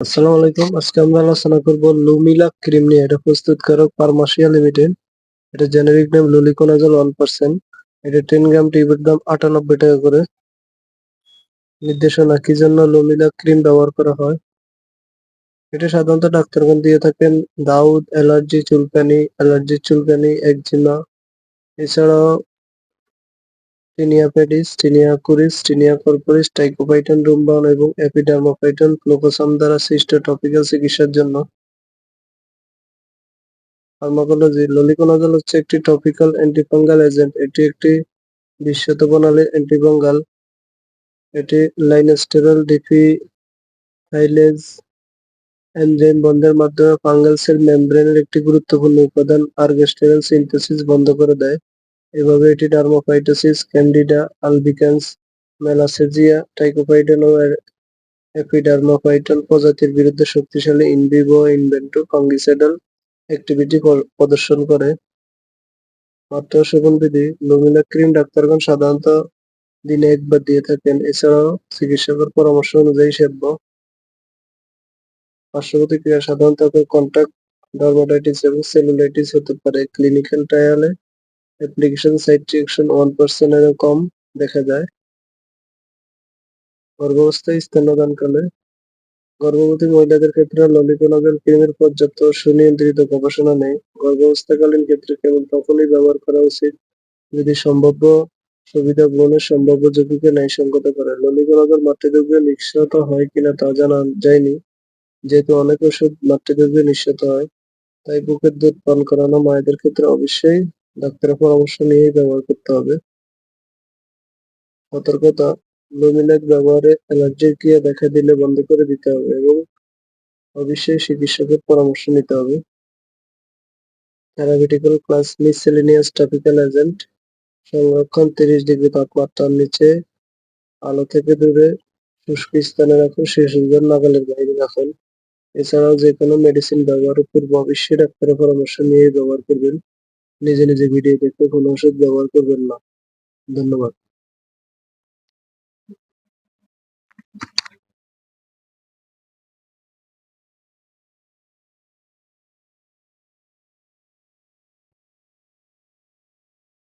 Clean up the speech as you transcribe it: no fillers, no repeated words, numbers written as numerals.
আসসালামু আলাইকুম। আজকে আমরা আলোচনা করব লুমিলা ক্রিম নিয়ে। এটা প্রস্তুতকারক ফার্মাসিয়া লিমিটেড। এটা জেনেরিক নেম লুলিকোনাজল 1%। এটা 10 গ্রাম টিউবের দাম 98 টাকা করে। নির্দেশনা কি জন্য লুমিলা ক্রিম ব্যবহার করা হয়? এটা সাধারণত ডাক্তারগণ দিয়ে থাকেন দাউদ, অ্যালার্জির চুলকানি, একজিমা, এছাড়াও tinea pedis, tinea cruris, tinea corporis, trichophyton রুমবাউন এবং এপিডার্মোপাইটন ক্লোকোসাম দ্বারা সৃষ্ট টপিক্যাল চিকিৎসার জন্য। ফার্মাকোলজি ললিকোনাজল হচ্ছে একটি টপিক্যাল অ্যান্টিফাঙ্গাল এজেন্ট। এটি একটি বিশ্বতপ্রণালী অ্যান্টিফাঙ্গাল। এটি লাইনেস্টেরল ডিফিথাইলেজ এনজাইম বন্ধের মাধ্যমে ফাঙ্গাল সেল মেমব্রেনের একটি গুরুত্বপূর্ণ উপাদান আর্গেস্টেরল সিনথেসিস বন্ধ করে দেয়। এভাবে এটি ডার্মাফাইটোসিস, ক্যান্ডিডা আলবিকান্স, মেলাসেজিয়া, ট্রাইকোপাইটন ও এপিডার্মোপাইটন প্রজাতির বিরুদ্ধে শক্তিশালী ইন ভিভো ইনভেন্টর ফাঙ্গিসাইডাল অ্যাক্টিভিটি প্রদর্শন করে। মাত্রা ও সেবনবিধি লুমিনা ক্রিম ডাক্তারগণ সাধারণত দিনে একবার দিয়ে থাকেন। এছাড়াও চিকিৎসকের পরামর্শ অনুযায়ী সেব্য। পার্শ্ব প্রতিক্রিয়া সাধারণত কন্টাক্ট ডার্মাটাইটিস এবং সেলুলাইটিস হতে পারে। ক্লিনিক্যাল ট্রায়ালে অ্যাপ্লিকেশন সাইট রিঅ্যাকশন 1% এরও কম দেখা যায়। গর্ভাবস্থায় স্তন্যদানকালে গর্ভবতী মহিলাদের ক্ষেত্রে ললিকোনাজল ক্রিমের পর্যাপ্ত ও সুনিয়ন্ত্রিত গবেষণা নেই। গর্ভাবস্থাকালীন ক্ষেত্রে কেবল তখনই ব্যবহার করা উচিত যদি সম্ভাব্য সুবিধা গ্রহণের সম্ভাব্য ঝুঁকিকে ন্যায়সঙ্গত করে। ললিকোনাজল মাতৃদুগ্ধে নিঃসৃত হয় কিনা তা জানা যায়নি। যেহেতু অনেক ওষুধ মাতৃদুগ্ধে নিঃসৃত হয়, তাই বুকের দুধ পান করানো মায়েদের ক্ষেত্রে অবশ্যই ডাক্তারের পরামর্শ নিয়েই ব্যবহার করতে হবে। সতর্কতা লুমিনাক ব্যবহারে অ্যালার্জির ক্রিয়া দেখা দিলে বন্ধ করে দিতে হবে এবং অবশ্যই চিকিৎসকের পরামর্শ নিতে হবে। Therapeutical class miscellaneous topical agent. সংরক্ষণ 30 ডিগ্রি তাপমাত্রার নিচে, আলো থেকে দূরে, শুষ্ক স্থানে রাখুন, শিশুদের নাগালের বাইরে রাখুন। এছাড়াও যেকোনো মেডিসিন ব্যবহারের পূর্বে অবশ্যই ডাক্তারের পরামর্শ নিয়ে ব্যবহার করবেন। নিজে নিজে ভিডিও দেখে কোনো ওষুধ ব্যবহার করবেন না। ধন্যবাদ।